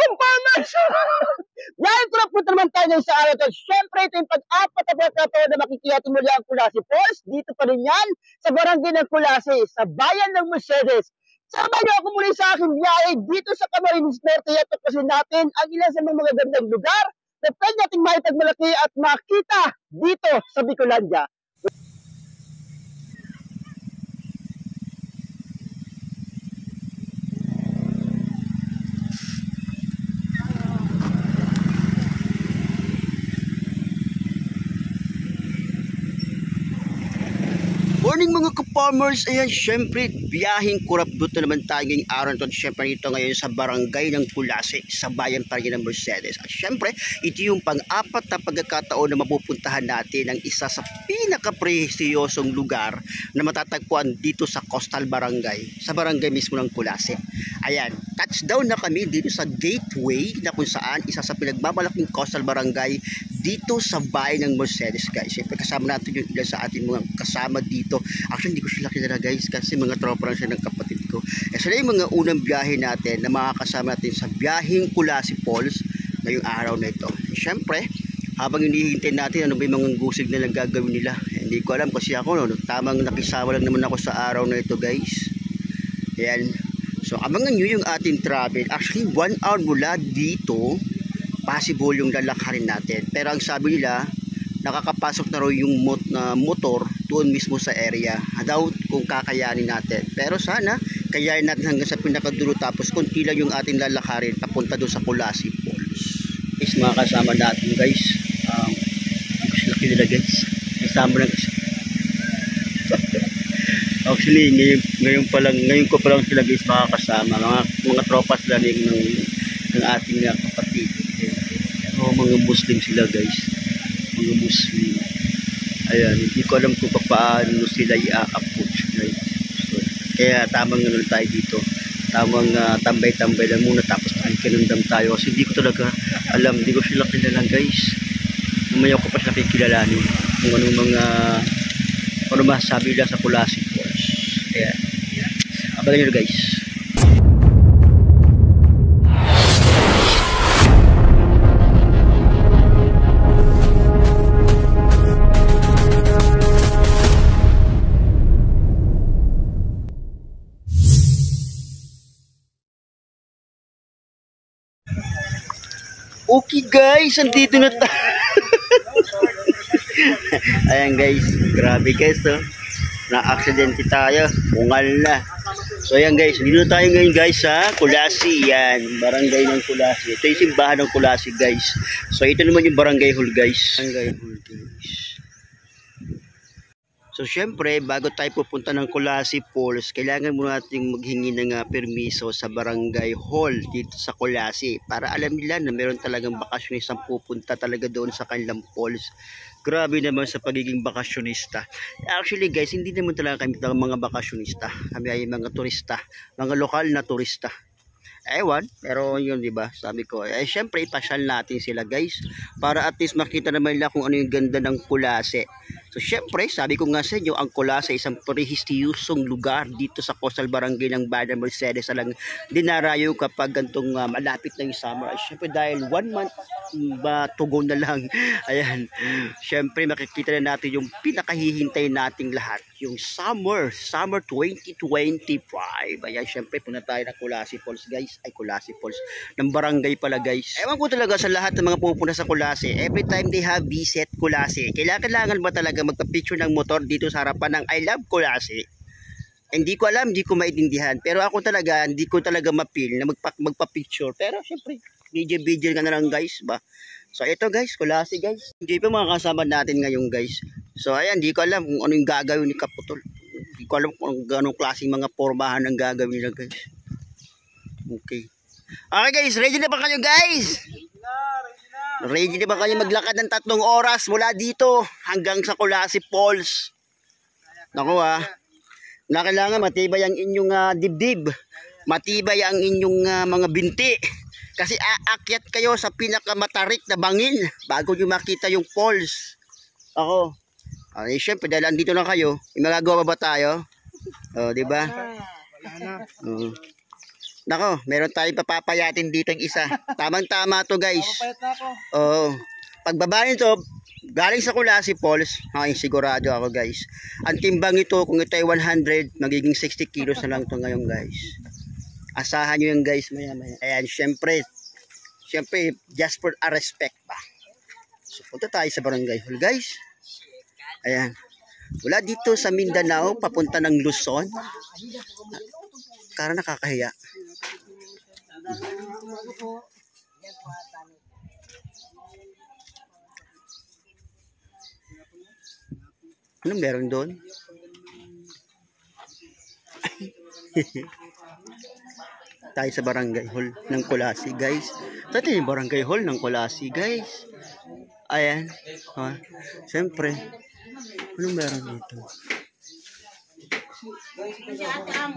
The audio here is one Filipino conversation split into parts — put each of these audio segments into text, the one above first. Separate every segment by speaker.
Speaker 1: kumpanas! Ngayon ko na punta naman tayo sa araw to. Siyempre, ito yung pag-apat na pagkataon na makikiyati muli ang Kulasi Falls. Dito pa rin yan, sa barangay ng Kulasi, sa bayan ng Mercedes. Sama niyo ako muli sa aking biyahe dito sa Camarines Norte. Ito kasi natin ang ilan sa mga magagandang lugar na pwede nating maipagmalaki at makita dito sa Bicolandia. Morning mga ka-farmers, ayan syempre biyaheng kurapdot na naman tayo ngayong araw na ito. Syempre ito ngayon sa barangay ng Kulasi, sa bayan pa rin ng Mercedes. At syempre ito yung pang-apat na pagkakataon na mapupuntahan natin ang isa sa pinaka-prestiyosong lugar na matatagpuan dito sa Coastal Barangay, sa barangay mismo ng Kulasi. Ayan, touchdown na kami dito sa gateway na kung saan isa sa pinagmamalaking Coastal Barangay dito sa bayan ng Mercedes, guys. Syempre kasama natin yung ilan sa ating mga kasama dito. Actually, hindi ko sila kilala, guys, kasi mga tropa lang siya ng kapatid ko. Sila yung mga unang biyahe natin na makakasama natin sa biyaheng Kulasi Falls ngayong araw na ito. Siyempre, habang hinihintay natin ano ba yung mga gusig na gagawin nila, hindi ko alam kasi ako, no, tamang nakisama lang naman ako sa araw na ito, guys. Ayan. So, abangan nyo yung ating travel. Actually, 1 hour mula dito, possible yung lalakarin natin. Pero ang sabi nila, nakakapasok na raw yung motor doon mismo sa area. Daw kung kakayanin natin. Pero sana kayanin natin hanggang sa pinakadulo, tapos konti lang yung ating lalakarin papunta doon sa Kulasi Falls. Is mga kasama natin, guys. Laki nila, guys. Kasama lang kasi. Actually, ngayon ko pa lang sila, guys, makakasama. Mga tropa sila ng ating kapatid. Mga Muslim sila, guys. Mga Muslim. Ayan, hindi ko alam kung paano sila i-approach, guys. So, kaya tamang ano tayo dito, tamang tambay-tambay lang muna, tapos kinundam tayo kasi hindi ko talaga alam, hindi ko sila kilala, guys. Mamaya ko pa sila kikilalanin kung anong mga ano masasabi nila sa Kulasi Falls. Kaya abangan nyo, guys. Okay, guys, andito na tayo. Ayan, guys, grabe, guys, oh. Na-aksidente tayo, bungal na. So ayan, guys, dito tayo ngayon, guys, sa Kulasi. Yan, barangay ng Kulasi. Ito yung simbahan ng Kulasi, guys. So ito naman yung barangay hall, guys. Barangay hall, guys. So syempre, bago tayo pupunta ng Kulasi Falls, kailangan muna natin maghingi ng permiso sa barangay hall dito sa Kulasi para alam nila na meron talagang bakasyonistang pupunta talaga doon sa kanilang falls. Grabe naman sa pagiging bakasyonista. Actually, guys, hindi naman talaga kami mga bakasyonista. Kami ay mga turista, mga lokal na turista. Ewan, pero yun, di ba? Sabi ko, syempre ipasyal natin sila, guys, para at least makita naman nila kung ano yung ganda ng Kulasi. So syempre, sabi ko nga sa inyo, ang Kulasi ay isang prestiyosong lugar dito sa Coastal Barangay ng bayan ng Mercedes. Alang dinarayo kapag gantong malapit na yung summer. Syempre dahil 1 month to go na lang. Ayan, syempre makikita na natin yung pinakahihintay nating lahat, yung summer 2025. Ayan, syempre punta tayo ng Kulasi Falls, guys. Ay, Kulasi Falls ng barangay pala, guys. Ewan ko talaga sa lahat ng mga pupunta sa Kulasi, every time they have visit Kulasi, kailangan ba talaga magpa-picture ng motor dito sa harapan ng I love Kulasi? Hindi ko alam, hindi ko maintindihan, pero ako talaga hindi ko talaga mapil na magpa-picture. Pero syempre video ka na lang, guys, ba? So ito, guys, Kulasi, guys. Hindi pa mga kasama natin ngayon, guys. So ayan, hindi ko alam kung ano yung gagawin ni Kaputol. Hindi ko alam kung anong klaseng mga pormahan ang gagawin nila, guys. Okay. Okay, guys, ready na ba kayo, guys? Ready na ba kayo maglakad ng 3 oras mula dito hanggang sa Kulasi Falls? Naku, na kailangan matibay ang inyong dibdib. Matibay ang inyong mga binti. Kasi aakyat kayo sa pinakamatarik na bangin bago nyo makita yung falls. Ako. Siyempre, dahil andito na kayo, magagawa ba tayo? Di ba? Nako, meron tayong papapayatin dito ng isa. Tamang-tama to guys.
Speaker 2: Papayat na ako.
Speaker 1: Oo. Pagbaba nito, galing sa Kulasi Falls, ay sigurado ako guys. Ang timbang ito, kung ito ay 100, magiging 60 kilos na lang to ngayon guys. Asahan nyo yan guys maya maya. Ayan, syempre, just for a respect pa. So, punta tayo sa barangay hall guys. Ayan. Wala dito sa Mindanao, papunta ng Luzon. Kara nakakahiya. Anong meron doon? Tayo sa barangay hall ng Kulasi guys. Ito yung barangay hall ng Kulasi guys. Ayan. Siyempre. Anong meron dito?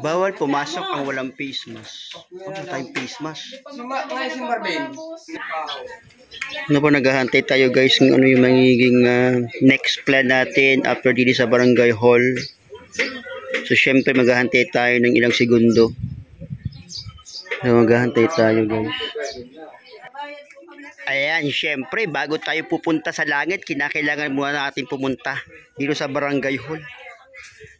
Speaker 1: Bawal pumasok ang walang face mask. Ano tayong face mask? Ano po, naghahantay tayo guys ng ano yung magiging next plan natin after dito sa barangay hall. So syempre maghahantay tayo ng ilang segundo. So maghahantay tayo guys. Ayan, syempre bago tayo pupunta sa langit, kinakailangan muna natin pumunta dito sa barangay hall.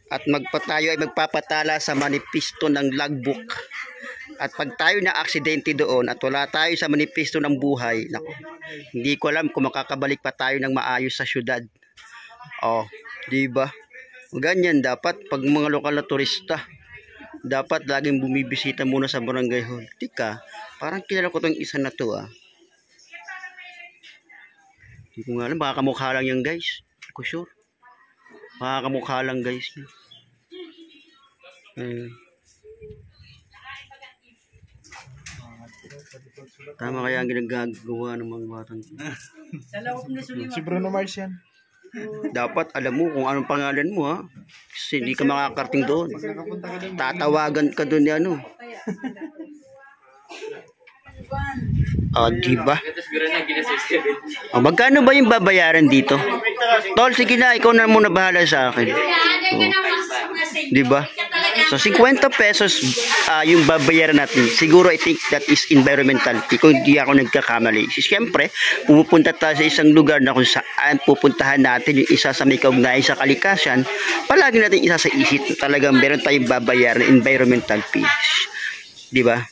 Speaker 1: At tayo ay magpapatala sa manipisto ng logbook. At pag tayo na aksidente doon at wala tayo sa manipisto ng buhay, naku, hindi ko alam kung makakabalik pa tayo ng maayos sa syudad. Oh, di ba? Ganyan dapat pag mga lokal na turista, dapat laging bumibisita muna sa barangay hall. Tika, parang kilala ko tong isa na to ah. Hindi ko nga alam, baka kamukha lang yan guys. Hindi ko sure. Baka kamukha lang guys. Tama kaya ang ginagawa ng mga batang.
Speaker 2: Si Bruno Mars yan.
Speaker 1: Dapat alam mo kung anong pangalan mo ha. Kasi hindi ka makakarating doon. Tatawagan ka doon ni ano. Diba? Magkano ba yung babayaran dito? Tol, sige na, ikaw na muna bahala sa akin. Diba? So 50 pesos yung babayaran natin. Siguro I think that is environmental fee kung hindi ako nagkakamali. Siyempre, pumupunta tayo sa isang lugar na kung saan pupuntahan natin yung isa sa may kaugnay sa kalikasan. Palagi natin isa sa isip talagang meron tayong babayaran environmental fees. Diba?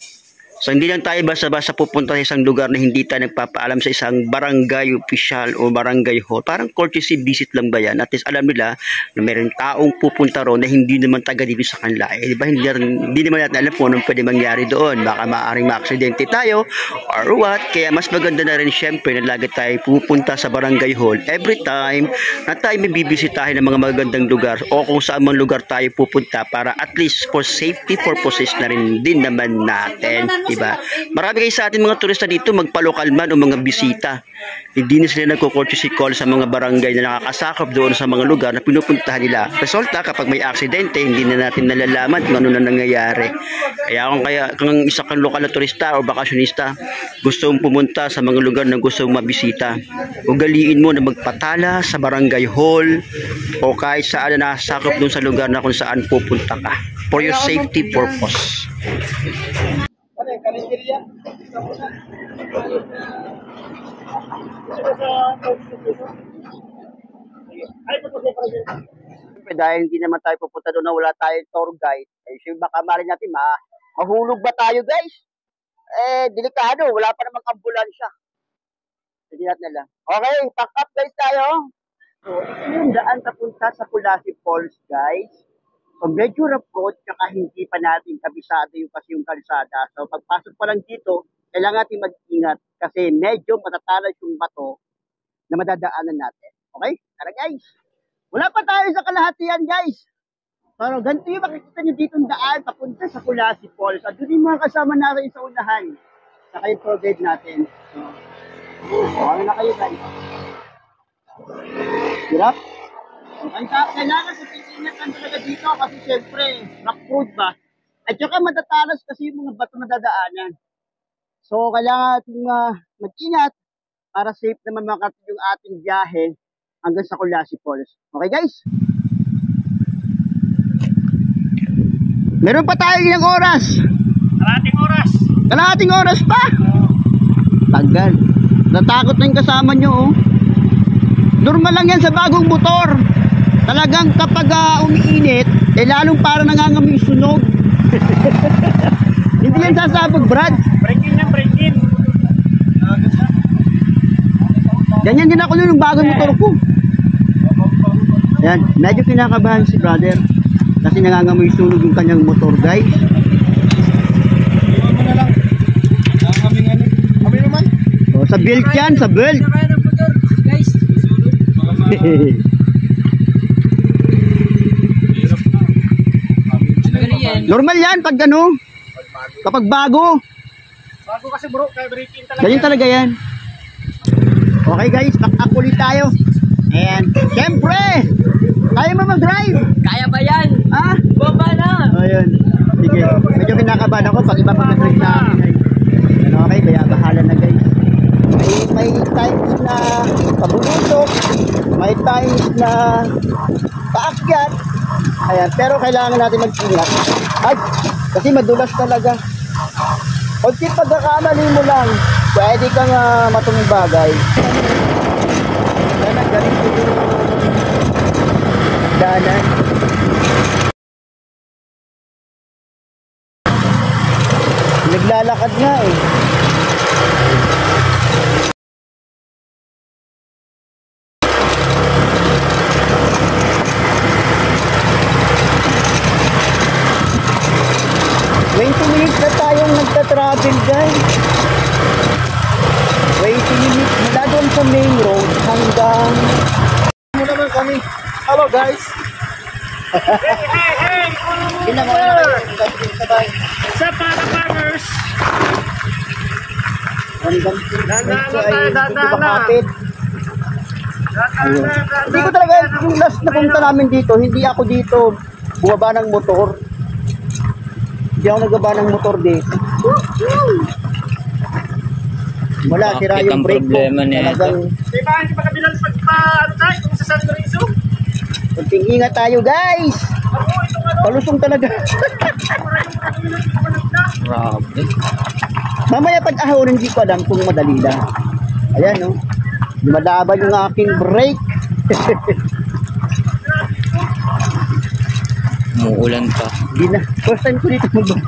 Speaker 1: So hindi lang tayo basta-basta pupunta sa isang lugar na hindi tayo nagpapaalam sa isang barangay official o barangay hall. Parang courtesy visit lang ba yan? At least alam nila na mayroong taong pupunta ron na hindi naman taga dito sa kanila. Eh, diba? Hindi naman natin alam kung anong pwede mangyari doon. Baka maaaring ma-aksidente tayo or what. Kaya mas maganda na rin syempre na lagi tayo pupunta sa barangay hall every time na tayo may bibisitahin ng mga magagandang lugar o kung saan mang lugar tayo pupunta para at least for safety purposes na rin din naman natin. Diba? Marami kayo sa atin mga turista dito magpalokal man o mga bisita. Hindi na sila nagko-courtesy call sa mga barangay na nakakasakop doon sa mga lugar na pinupuntahan nila. Resulta kapag may aksidente, hindi na natin nalalaman kung ano na nangyayari. Kaya kung isa kang lokal na turista o bakasyonista, gusto mong pumunta sa mga lugar na gusto mong mabisita, ugaliin mo na magpatala sa barangay hall o kahit saan na nasakop doon sa lugar na kung saan pupunta ka for your safety purpose. Dahil hindi naman tayo pupunta doon na wala tayong tour guide, eh baka maaaring natin mahulog ba tayo guys? Delikado, wala pa namang ambulansya. Hindi natin na lang. Okay, pack up guys tayo. So, ito yung daan papunta sa Kulasi Falls guys. So medyo rough road, tsaka hindi pa natin kabisado yung kasi yung kalsada. So pagpasok pa lang dito, kailangan natin mag-ingat kasi medyo matatalas yung bato na madadaanan natin. Okay? Tara guys! Wala pa tayo sa kalahatian guys! Pero ganito yung makikita nyo dito yung daan papunta sa Kulasi Falls. At doon yung mga kasama natin sa unahan. Saka yung tour guide natin. So ano na kayo guys? Hirap? Kailangan sa pag-ingatan talaga dito kasi syempre, rock road ba? At saka matatalas kasi yung mga bato na dadaanan. So, kailangan natin mag-ingat para safe naman makarating yung ating biyahe hanggang sa Kulasi Falls. Okay guys? Meron pa tayo ilang oras.
Speaker 2: Kalahating oras.
Speaker 1: Kalahating oras pa? Tagal. Natakot na yung kasama nyo, oh. Normal lang yan sa bagong motor. Talagang kapag umiinit, lalong para nangangamoy yung sunog. Hindi yan sasabog, Brad.
Speaker 2: Break-in yan, break-in.
Speaker 1: Ganyan din ako nun yung bagong motor ko. Yan, medyo kinakabahan si brother. Kasi nangangamoy yung sunog yung kanyang motor, guys.
Speaker 2: Iwan mo na lang. Kaming ano. Kami naman.
Speaker 1: O, sa belt yan, sa belt.
Speaker 2: Kaya ng motor, guys.
Speaker 1: Normal yan pag ano, kapag bago.
Speaker 2: Bago kasi bro, kaya break-in talaga.
Speaker 1: Ganyan talaga yan. Okay guys, back-up ulit tayo. Ayan, siyempre, kaya mo mag-drive.
Speaker 3: Kaya ba yan?
Speaker 1: Ah?
Speaker 3: Baba na!
Speaker 1: Ayun, sige, medyo kinakabahan ako pag iba mag-drive sa akin. Ano, okay, kaya bahala na guys. May times na pabulutok, may times na paakyat. Ayan, pero kailangan natin mag-ingat. Ay, kasi madulas talaga. Kunti pagkakamali mo lang, pwede kang matumbagay. Kaya galing ko yung danan. Naglalakad nga eh. Minutes na tayong nagta-travel guys. 20 minutes mula doon sa main road hanggang
Speaker 2: Ano naman kami. Hello guys. Hey!
Speaker 1: sabay.
Speaker 2: Sa para farmers.
Speaker 1: Hanggang
Speaker 2: Dadaan.
Speaker 1: Hindi ko talaga, yung last na punta namin dito, hindi ako dito bumaba ng motor. Hindi ako nagbaba ng motor dito. Wala, sira yung brake ko. Talagang
Speaker 2: Diba, hindi pa kabilang ano tayo, kung sa San Lorenzo?
Speaker 1: kunting ingat tayo guys.
Speaker 2: Ako, itong ano,
Speaker 1: Palusong talaga.
Speaker 3: Grabe.
Speaker 1: Mamaya pag ahon, hindi ko alam kung madali lang. Ayan no. Lumalaban yung aking brake.
Speaker 3: Umuulan pa.
Speaker 1: Hindi na. First time ko dito mag-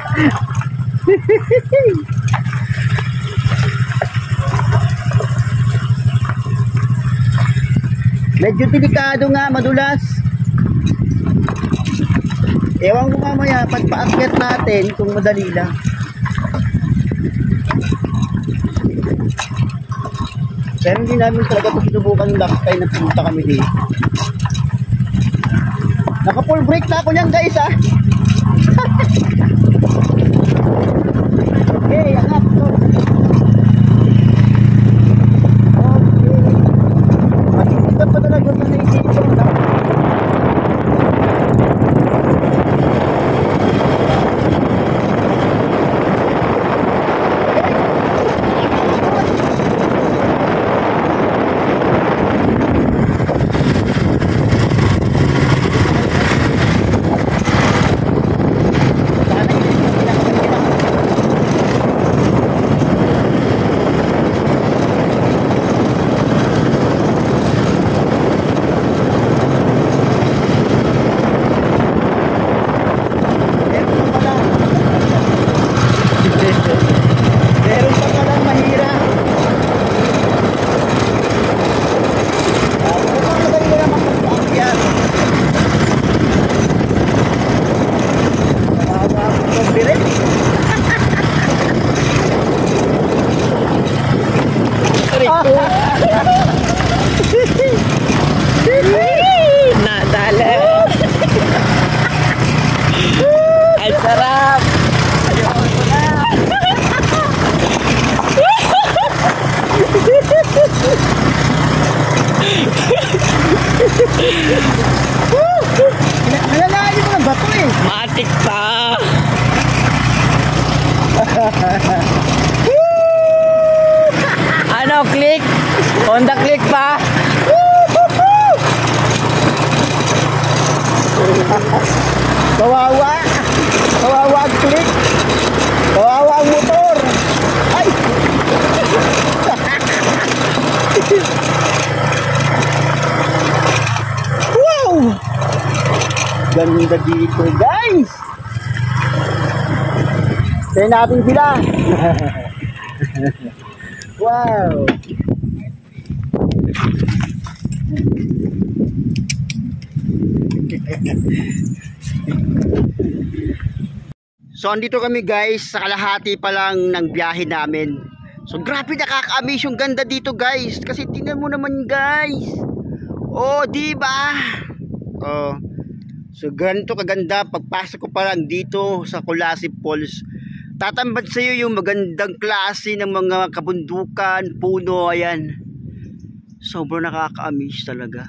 Speaker 1: Medyo delikado nga, madulas. Ewan ko mamaya, pag paakyat natin, kung madali lang. Pero hindi namin talaga ito sinubukan yung last time na pumunta kami dito. Naka full brake na ako niyan guys ha. Okay, angat to. Okay. Masisikat pa talaga sa naisipon na. Meron pa palang mahirap. Ano ba madali na naman magpaakyat? Kawawa ako ng biret.
Speaker 3: Nadala. Ang sarap.
Speaker 1: Nalalayo mo ng bato eh.
Speaker 3: Matik pa. Ano, click? Honda click pa?
Speaker 1: Kawawa. Kawawa ang click. Kawawa ang motor. Ay! Wow! Ganda dito, guys. Kaya natin sila. Wow! So andito kami guys sa kalahati pa lang ng biyahe namin. So grabe, nakaka-amaze yung ganda dito guys. Kasi tingnan mo naman guys. Oh, di ba? Oh. So ganito kaganda pagpasok ko pa lang dito sa Colasi Falls. Tatambad sa iyo yung magandang klase ng mga kabundukan, puno, ayan. Sobrang nakaka-amaze talaga.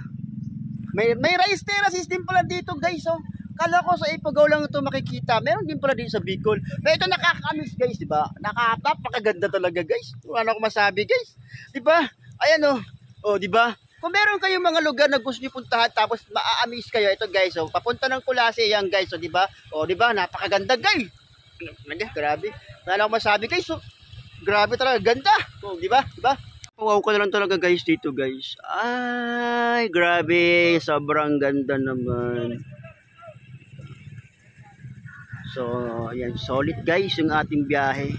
Speaker 1: May rice terrace system pala dito guys, oh. Kala ko sa Ifugao lang ito makikita. Meron din pala din sa Bicol. Pero ito nakaka-amaze guys, di ba? Napakaganda talaga guys. Ano ko masabi guys? Di ba? Ayan, oh. Oh, di ba? Kung meron kayong mga lugar na gusto niyo puntahan tapos maa-amaze kayo, ito guys, oh. Papunta ng Colasi yan guys, oh, di ba? Oh, di ba? Napakaganda guys. Grabe. Ano ko masabi guys, oh. Grabe talaga, ganda. Oh, di ba? Di ba? Wow ka na lang talaga guys dito guys. Ay, grabe. Sobrang ganda naman. So, ayan, solid guys yung ating biyahe.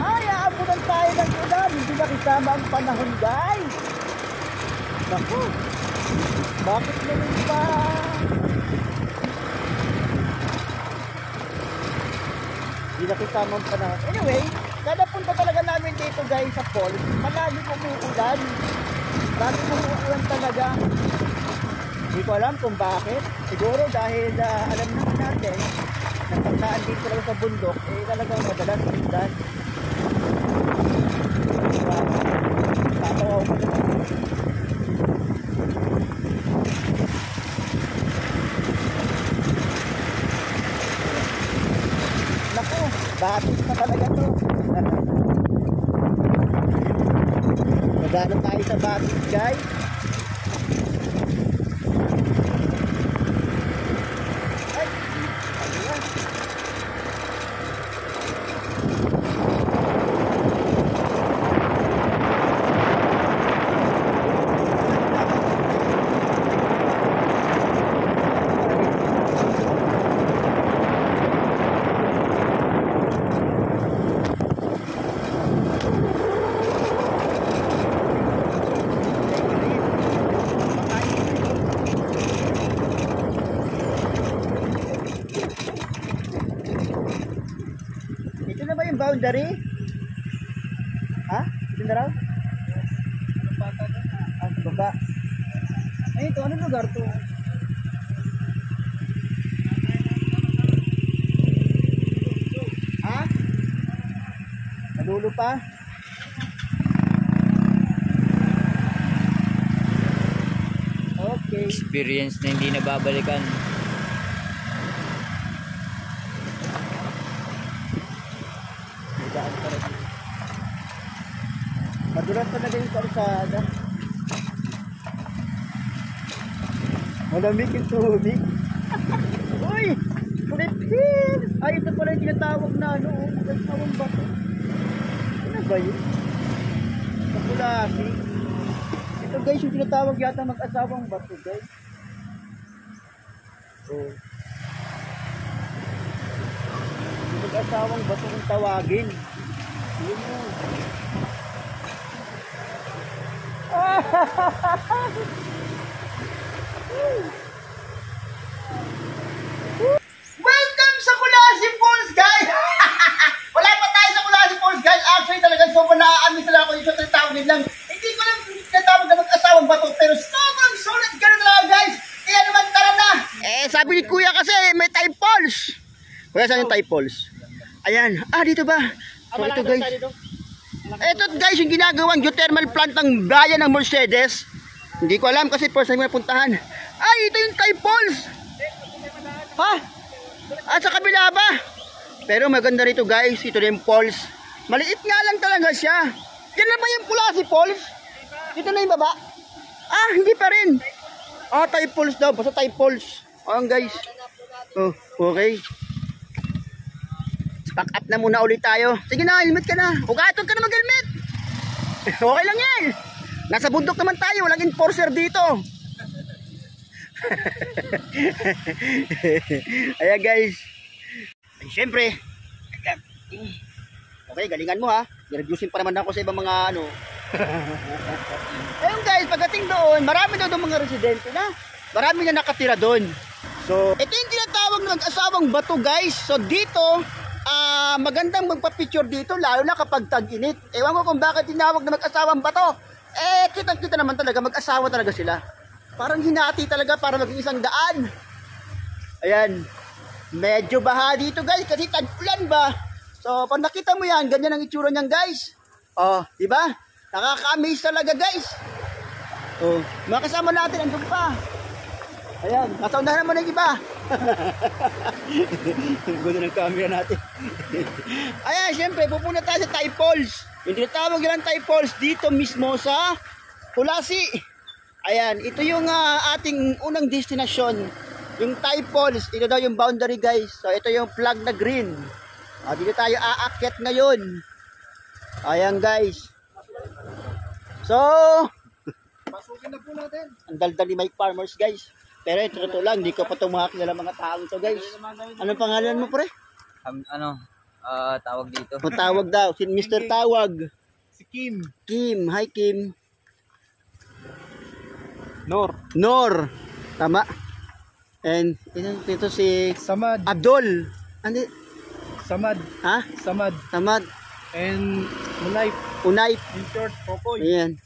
Speaker 1: Ay, aabutan tayo ng ulan. Hindi na kasama ang panahon guys. Naku, bakit naman pa? Hindi na kasama ang panahon. Anyway, kada punta talaga namin dito guys sa falls, palagi umuulan. Lagi umuulan talaga. Hindi ko alam kung bakit. Siguro dahil alam naman natin na pagkaan dito talaga sa bundok, eh talagang madalas umulan. Tatawaw ko naman. Naku, batis na talaga to. Magana tayo sa batis guys. Boundary? Ha? Ito na raw? Ah, baba. Ay, ito. Anong lugar to? Ha? Nalulo pa? Okay.
Speaker 3: Experience na hindi nababalikan.
Speaker 1: Madulas talaga yung kalsada. Malamig yung tubig. Uy! Kulitin! Ay, ito pala yung tinatawag na ano. Mag-asawang bato. Ano ba yun? Sa Colasi. Ito guys, yung tinatawag yata mag-asawang bato guys. Oh. Mag-asawang bato kung tawagin. Yun yun. Welcome sa Colasi Falls guys! Wala pa tayo sa Colasi Falls guys. Actually talagang sobrang naaamin talaga ako dito. Tinatawag lang. Hindi ko lang tinatawag na mag-asawang bato. Pero sobrang solid ka na talaga guys. Kaya naman tara na. Eh sabi ni kuya kasi may Thai Falls. Kuya, saan yung Thai Falls? Ayan. Ah, dito ba? So ito guys. Ito guys yung ginagawang geothermal plant ng bayan ng Mercedes. Hindi ko alam kasi first time ko napuntahan. Ay, ito yung Thai Falls. Ha? At sa kabila ba? Pero maganda rito guys. Ito na yung falls. Maliit nga lang talaga siya. Yan na ba yung Colasi Falls? Dito na yung baba. Ah, hindi pa rin. Ah, Thai Falls daw. Basta Thai Falls. Ayan guys. Oh, okay. Pack up na muna ulit tayo. Sige na, helmet ka na. Ugatod ka na mag-helmet. Okay lang yan. Nasa bundok naman tayo. Walang enforcer dito. Ayan guys. Ay, syempre. Okay, galingan mo ha. I-reducing pa naman ako sa ibang mga ano. Ayun guys, pagdating doon, marami daw doon mga residente na. Marami na nakatira doon. So, ito yung tinatawag ng mag-asawang bato guys. So dito, magandang magpa-picture dito lalo na kapag tag-init. Ewan ko kung bakit tinawag na mag-asawang bato. Eh, kitang-kita naman talaga, mag-asawa talaga sila. Parang hinati talaga para maging isang daan. Ayan. Medyo baha dito guys kasi tag-ulan ba. So, pag nakita mo yan, ganyan ang itsura niyan guys. Oh, di ba? Nakaka-amaze talaga guys. Oh, mga kasama natin andun pa. Ayan, nasaunahan mo na yung iba. Ganda ng camera natin. Ayan, syempre, pupunta tayo sa Thai Falls. Yung tinatawag yan Thai Falls dito mismo sa Kulasi. Ayan, ito yung ating unang destinasyon. Yung Thai Falls, ito daw yung boundary guys. So, ito yung flag na green. Dito tayo aakyat ngayon. Ayan guys. So,
Speaker 2: Pasukin na po natin.
Speaker 1: ang daldal ni Mike Farmers guys. Pero ito totoo lang, hindi ko pa itong mga kilala mga taong to guys. Anong pangalan mo pre?
Speaker 3: Tawag dito.
Speaker 1: Tawag daw, si Mr. Tawag.
Speaker 2: Si Kim.
Speaker 1: Kim, hi Kim.
Speaker 2: Nor.
Speaker 1: Nor, tama. And ito si
Speaker 2: Samad.
Speaker 1: Abdul. Ano?
Speaker 2: Samad.
Speaker 1: Ha?
Speaker 2: Samad.
Speaker 1: Tamad.
Speaker 2: And Mulay.
Speaker 1: Unay.
Speaker 2: In short, Popoy.
Speaker 1: Ayan.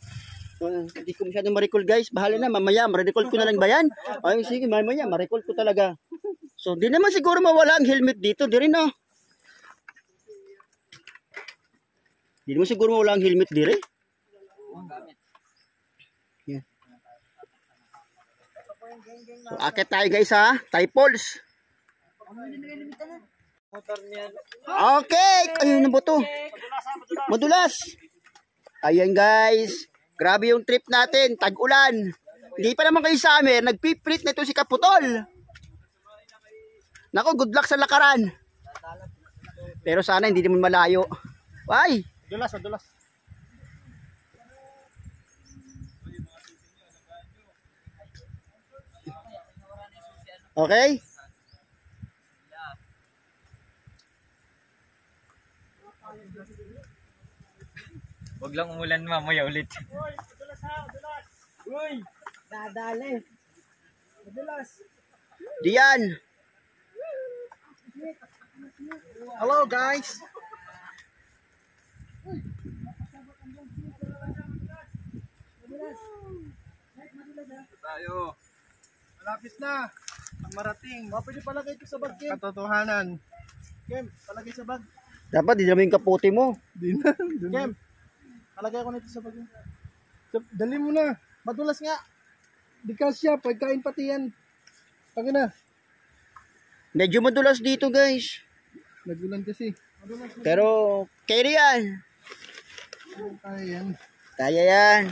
Speaker 1: So, hindi ko masyadong ma-recall guys. Bahala na, mamaya, ma-recall ko na lang ba yan? Ay, sige, mamaya, ma-recall ko talaga. So, di naman siguro mawala ang helmet dito. Di rin, no? Di naman siguro mawala ang helmet di rin. Yeah. So, akit tayo guys ha. Thai Falls. Okay. Ayun na ba to? Madulas. Ayan guys. Grabe yung trip natin, tag-ulan. Hindi pa naman kayo summer, nagpiprit na ito si Kaputol. Nako, good luck sa lakaran. Pero sana hindi naman malayo. Ay!
Speaker 2: Dulas, dulas.
Speaker 1: Okay?
Speaker 3: Huwag lang umulan mamaya ulit.
Speaker 2: Uy! Dadali. Madulas.
Speaker 1: Diyan.
Speaker 2: Hello guys. Tayo. Malapit na. Ang marating. Pwede palagay ito sa bag, Kim. Katotohanan. Kim, palagay sa bag.
Speaker 1: Dapat di naman yung kaputi mo.
Speaker 2: Di na. Kim, palagay ko nito sa bag. Dali mo na. Madulas nga. Di kasya. Pagkain pati yan. Pag na.
Speaker 1: Medyo madulas dito guys.
Speaker 2: Nagulan kasi.
Speaker 1: Pero, carry yan.
Speaker 2: Kaya yan.
Speaker 1: Kaya yan.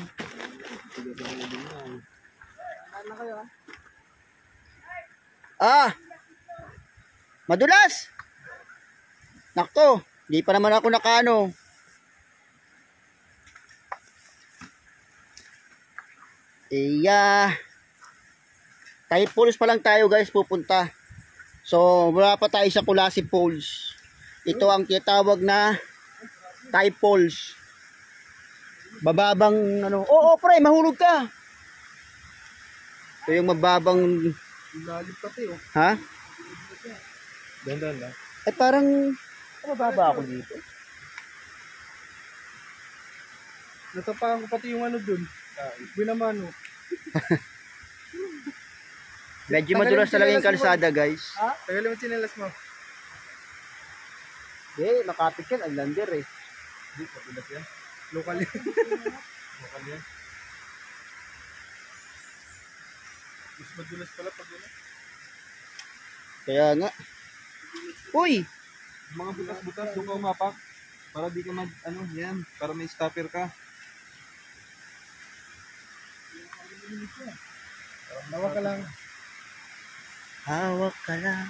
Speaker 1: Madulas. Nakto, di pa naman ako nakano. Thai Falls pa lang tayo guys pupunta. So, wala pa tayo sa Kulasi Falls. Ito ang tinatawag na Thai Falls. Bababang ano. Oo, pre, mahulog ka. Ito yung mababang.
Speaker 2: Lalim pati oh.
Speaker 1: Ha?
Speaker 2: Dandan lang.
Speaker 1: Eh parang mababa ako dito.
Speaker 2: Natapakan ko pati yung ano dun. Binamano.
Speaker 1: Medyo madulas talaga yung kalsada guys.
Speaker 2: Ha? Tagalin mo chinelas mo.
Speaker 1: Eh, nakapit yan. Islander eh.
Speaker 2: Hindi, papilas yan. Local yan. Local yan. Mas madulas pala pag yun.
Speaker 1: Kaya nga. Uy!
Speaker 2: Mga butas-butas, doon ka umapak. Para di ka mag, ano, yan. Para may stopper ka. Lawa ka lang.
Speaker 1: Hawak ka lang.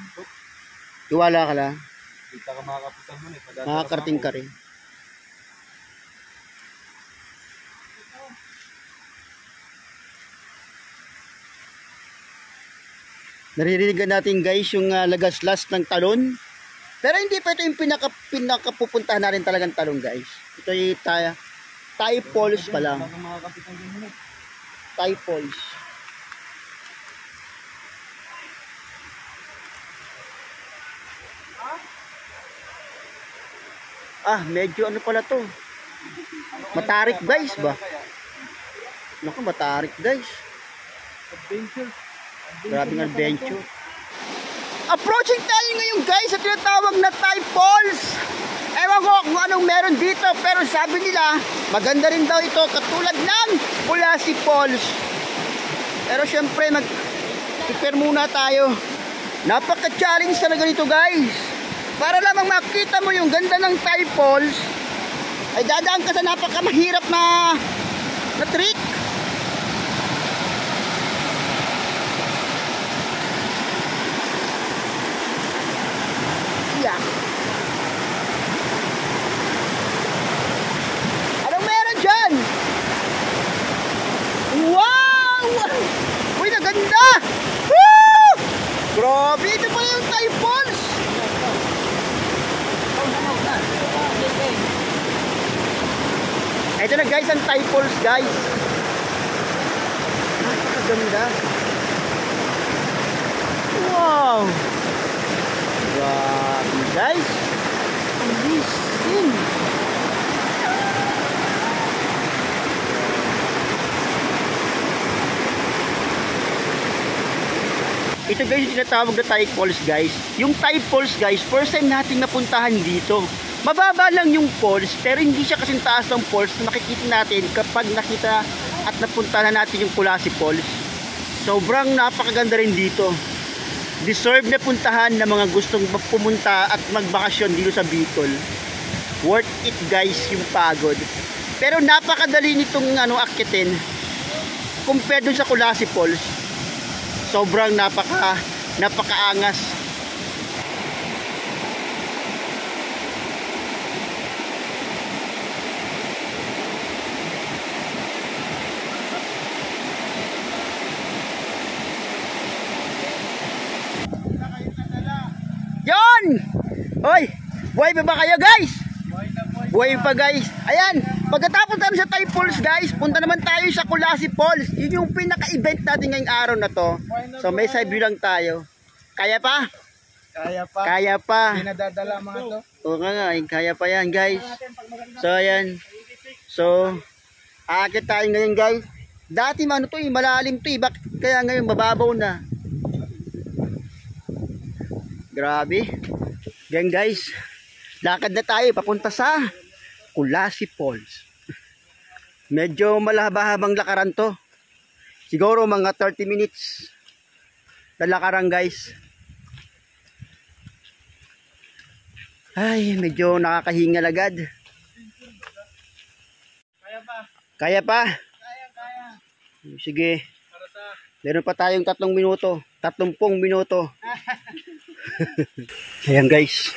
Speaker 1: Iwala ka lang.
Speaker 2: Kita ka makakapitan mo eh.
Speaker 1: Makakarating ka rin. Naririnig natin guys yung lagaslas ng talon. Pero hindi pa ito yung pinakapupuntahan natin talagang talon guys. Ito yung Thai Falls pa lang. Thai Falls. Medyo ano pala to. Matarik guys ba? Naku, matarik guys.
Speaker 2: Adventure.
Speaker 1: Grabing adventure. Approaching tayo ngayon guys sa tinatawag na Thai Falls. Ewan ko kung anong meron dito, pero sabi nila maganda rin daw ito katulad ng Kulasi Falls. Pero syempre mag-prepare muna tayo. Napaka-challenge talaga nito guys. Para lamang makita mo yung ganda ng Thai Falls, ay dadaan ka sa napakamahirap na trick. Yeah. Anong meron dyan? Wow! Uy, naganda! Woo! Grabe, ito pa yung Thai Falls. Ito na guys ang Thai Falls guys. Napakaganda. Wow! Grabe guys. Amazing. Ito guys yung tinatawag na Thai Falls guys. Yung Thai Falls guys, first time natin napuntahan dito. Mababa lang yung falls, pero hindi siya kasing taas ng falls na makikita natin kapag nakita at napunta na natin yung Kulasi Falls. Sobrang napakaganda rin dito. Deserve na puntahan ng mga gustong pumunta at magbakasyon dito sa Bicol. Worth it guys yung pagod. Pero napakadali nitong akitin compared dun sa Kulasi Falls. Sobrang napakaangas. Yon! Hoy, buhay pa ba kayo guys? Buhay pa guys. Ayan, pagkatapos natin sa Thai Falls guys, punta naman tayo sa Kulasi Falls. Yun yung pinaka-event natin ngayong araw na to. So may side view lang tayo. Kaya pa?
Speaker 2: Kaya pa.
Speaker 1: Kaya pa.
Speaker 2: Hindi nadadala mga to.
Speaker 1: Oo nga, kaya pa yan guys. So ayan. So, aakit tayo ngayon guys. Dati man to malalim to kaya ngayon mababaw na. Grabe. Yan guys. Lakad na tayo papunta sa Kulasi Falls. Medyo malahaba-habang lakaran to. Siguro mga 30 minutes na lakaran guys. Ay, medyo nakakahingal agad.
Speaker 2: Kaya pa.
Speaker 1: Kaya pa?
Speaker 2: Kaya.
Speaker 1: Sige.
Speaker 2: Para sa...
Speaker 1: Meron pa tayong 3 minuto. 30 minuto. Ayan guys.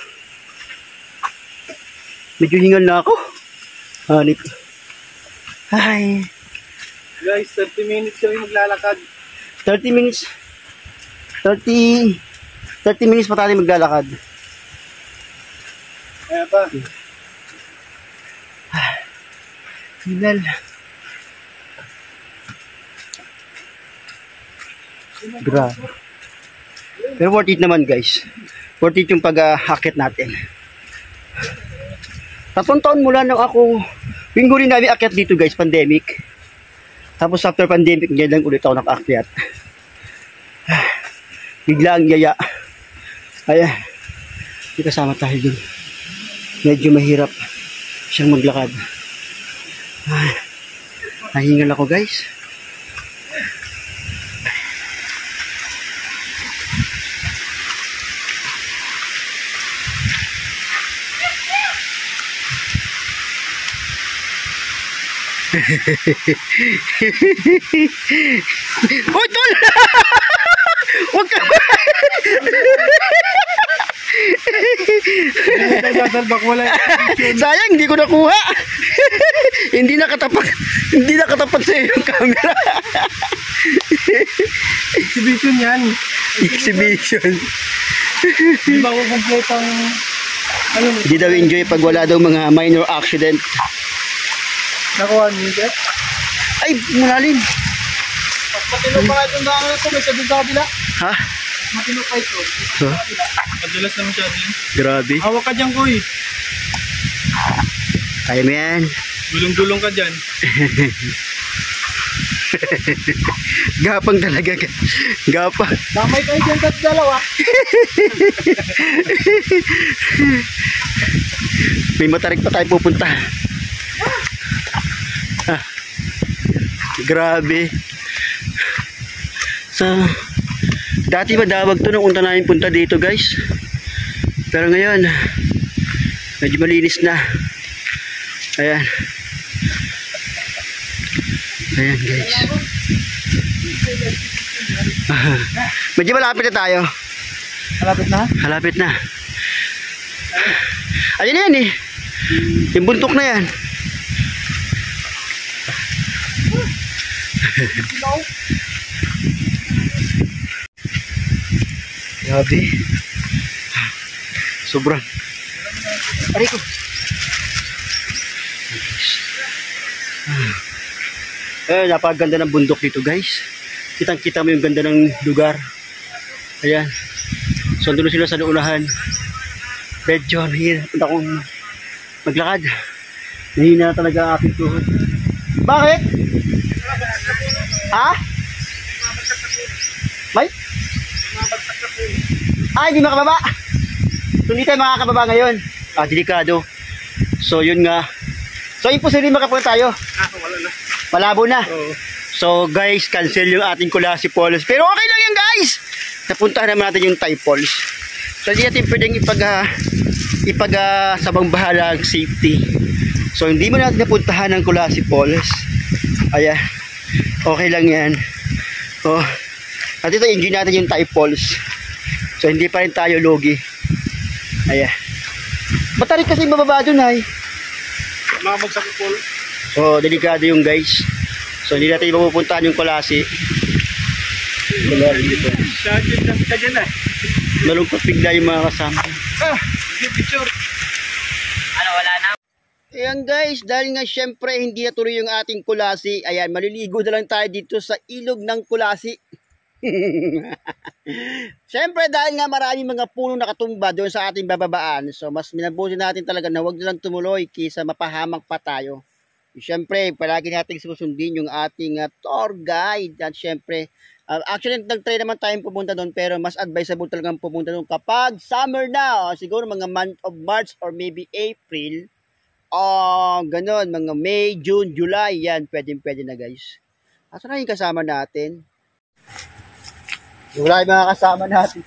Speaker 1: Medyo hingal na ako. Hanip. Ay.
Speaker 2: Guys, 30 minutes kami maglalakad.
Speaker 1: 30 minutes. 30 minutes pa tayo maglalakad.
Speaker 2: Kaya pa.
Speaker 1: Hingal. Grabe. Pero worth it naman guys. Worth it yung pag-hakit natin. 3 taon mula nang ako linggo rin namin akyat dito guys, pandemic. Tapos after pandemic, ngayon lang ulit ako nakaakyat. Bigla ang yaya. Ayan. May kasama tayo dun. Medyo mahirap siyang maglakad. Nahingal ako guys. Uy, tol! Huwag ka!
Speaker 2: Sasalbak wala.
Speaker 1: Sayang, hindi ko nakuha. Hindi nakatapat sa yung camera.
Speaker 2: Exhibition yan.
Speaker 1: Exhibition.
Speaker 2: Di ba ko kompletong ano mo?
Speaker 1: Hindi daw enjoy pag wala daw mga minor accident.
Speaker 2: Nakuha niyo dyan?
Speaker 1: Ay, malalim.
Speaker 2: Mas matino pa nga itong daan ito. May sabi sa kabila.
Speaker 1: Ha?
Speaker 2: Matino pa ito.
Speaker 1: Huh?
Speaker 2: Madulas na masyado yun.
Speaker 1: Grabe.
Speaker 2: Hawak ka dyan, Koy.
Speaker 1: Kaya mo yan.
Speaker 2: Gulong-gulong ka dyan.
Speaker 1: Gapang talaga. Gapang.
Speaker 2: Damay kayo dyan tat dalawa.
Speaker 1: May matarik pa tayo pupunta. Ah, grabe. So, dati madawag to nung unta namin punta dito guys. Pero ngayon, medyo malinis na. Ayan. Ayan guys. Medyo malapit na tayo.
Speaker 2: Malapit na?
Speaker 1: Malapit na. Ayun na yan eh. Yung buntok na yan. Grabe. Sobrang. Aray ko. Napakaganda ng bundok dito guys. Kitang-kita mo yung ganda ng lugar. Ayan. So andun sila sa unahan. Medyo hirap akong maglakad. Nahihina na talaga ang aking tuhod. Bakit? Ha? May? Hindi makababa. So hindi tayo makakababa ngayon. Delikado. So yun nga. So imposible makapunta tayo.
Speaker 2: Wala na.
Speaker 1: Malabo na.
Speaker 2: Oo.
Speaker 1: So guys, cancel yung ating Kulasi Falls. Pero okay lang yan guys. Napuntahan naman natin yung Thai Falls. So hindi natin pwedeng sabang bahala ang safety. So hindi mo natin napuntahan ang Kulasi Falls. Ayan. Okay lang yan. Oh. At ito enjoy natin yung Thai Falls. So hindi pa rin tayo logi. Ayan. Matarik kasi mababa dun ay.
Speaker 2: Mamagsak ko.
Speaker 1: So delikado yung guys. So hindi natin mapupuntahan yung Kulasi.
Speaker 2: Shoutout lang kita dyan ah.
Speaker 1: Malungkot bigla yung mga kasama.
Speaker 2: Picture.
Speaker 3: Ano, wala na?
Speaker 1: Ayan guys, dahil nga syempre hindi natuloy yung ating Kulasi. Ayan, maliligo na lang tayo dito sa ilog ng Kulasi. Syempre dahil nga maraming mga puno nakatumba doon sa ating bababaan. So mas minabuti natin talaga na huwag na lang tumuloy kaysa mapahamak pa tayo. Syempre, palagi nating susundin yung ating tour guide. At syempre, actually nag-try naman tayong pumunta doon pero mas advisable talagang pumunta doon kapag summer na. Siguro mga month of March or maybe April. Ganon, mga May, June, July. Yan, pwede na guys. Asa na yung kasama natin? Wala yung mga kasama natin.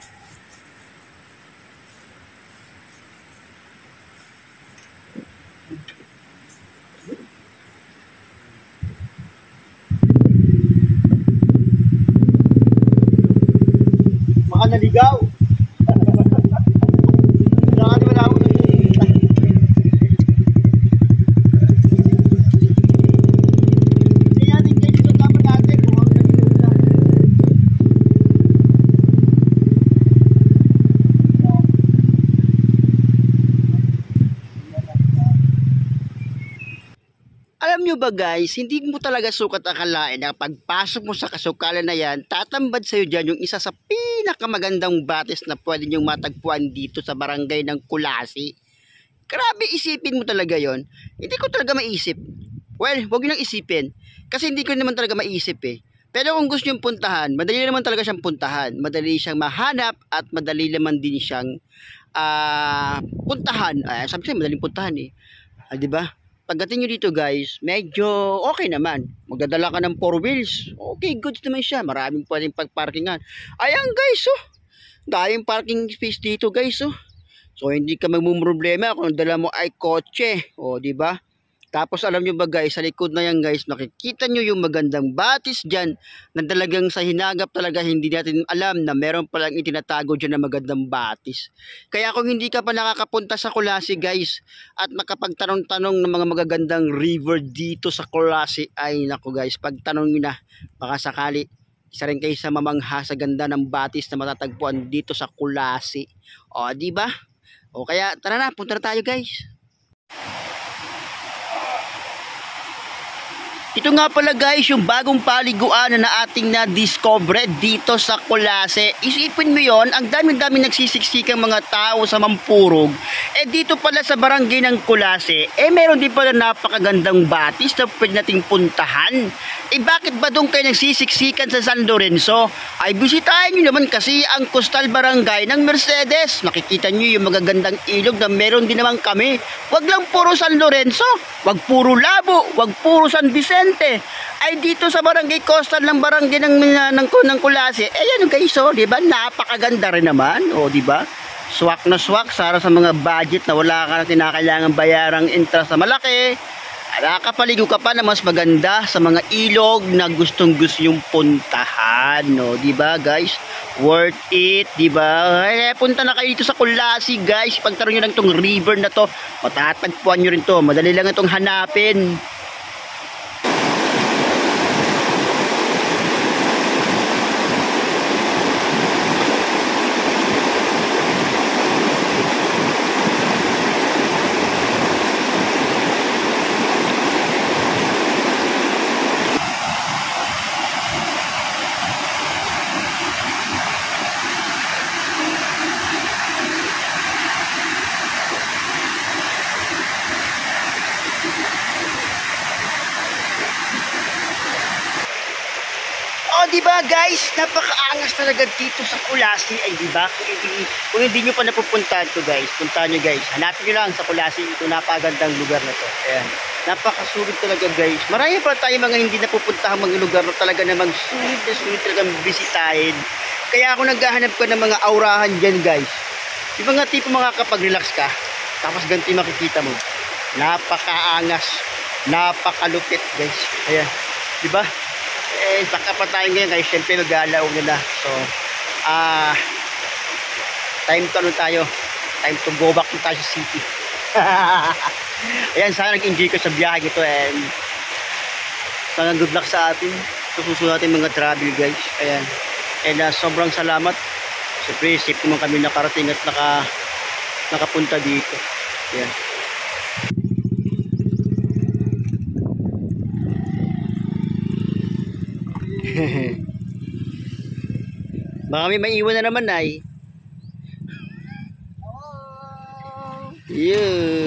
Speaker 1: Baka naligaw. Wala ako. Hindi natin guys ito tama natin kung ang naligaw na. Alam nyo ba guys, hindi mo talaga sukat akalain na pagpasok mo sa kasukalan na yan, tatambad sa'yo dyan yung isa sa pinakamagandang batis na pwede nyong matagpuan dito sa barangay ng Kulasi. Grabe, isipin mo talaga yon. Hindi ko talaga maisip. Well, huwag nyo nang isipin. Kasi hindi ko naman talaga maisip eh. Pero kung gusto nyong puntahan, madali naman talaga siyang puntahan. Madali siyang mahanap at madali naman din siyang puntahan. Sabi ko madaling puntahan eh. Diba? Pagdating nyo dito guys, medyo okay naman. Magdadala ka ng 4 wheels. Okay, good naman siya. Maraming pwedeng pagparkingan. Ayan guys, oh. Daming parking space dito guys, oh. So hindi ka magmumroblema kung dala mo ay kotse, oh, di ba? Tapos alam nyo ba guys, sa likod na yan guys, nakikita nyo yung magandang batis dyan na talagang sa hinagap talaga hindi natin alam na meron palang itinatago dyan na magandang batis. Kaya kung hindi ka pa nakakapunta sa Kulasi guys at makapagtanong-tanong ng mga magagandang river dito sa Kulasi, ay naku guys, pagtanong nyo na, baka sakali isa rin kayo sa mamangha sa ganda ng batis na matatagpuan dito sa Kulasi. O, di ba? O kaya tara na, punta na tayo guys. Ito nga pala guys, yung bagong paliguan na ating na-discover dito sa Kulasi. Isipin mo yon, ang dami-dami nagsisiksikan mga tao sa Mampurog. Dito pala sa barangay ng Kulasi, meron din pala napakagandang batis na pwede nating puntahan. Bakit ba doon kayo nagsisiksikan sa San Lorenzo? Ay bisitahin nyo naman kasi ang Coastal Barangay ng Mercedes. Nakikita nyo yung magagandang ilog na meron din naman kami. Wag lang puro San Lorenzo, wag puro Labo, wag puro San Vicente. Ay dito sa barangay Coastal ng barangay ng Kulasi, yan guys, di ba? Napakaganda rin naman, di ba? Swak na swak para sa mga budget na wala ka na tinakailangan bayarang interest na malaki. Nakapaligo ka pa na mas maganda sa mga ilog na gustong gusto yung puntahan, no? Di ba guys? Worth it, di ba? Punta na kayo dito sa Kulasi guys. Pagtaron nyo lang tong river na to, matatagpuan nyo rin to. Madali lang itong hanapin. Di ba guys, napakaangas talaga dito sa Kulasi. Ay di ba? Kung hindi nyo pa napupuntahan to guys, puntahan nyo guys. Hanapin nyo lang sa Kulasi, ito napakagandang lugar na to. Ayan. Napakasulit talaga guys. Marami pa tayo mga hindi napupuntahan mga lugar na talaga namang sulit na sulit talagang bisitahin. Kaya ako naghahanap ko ng mga aurahan dyan guys. Yung mga tipo makakapag-relax ka, tapos ganito yung makikita mo. Napakaangas, napakalupit guys. Ayan. Di ba? Baka pa tayo ngayon kaya syempre nag-aalaw na. So time to tayo, time to go back to tayo sa city. Ayan, sana nag-enjoy ka sa biyahe ito and sana good luck sa atin sa susunod natin mga travel guys. Ayan, and sobrang salamat, syempre safe naman kami nakarating at nakapunta dito. Ayan. Baka may maiwan na naman ay. Yeah.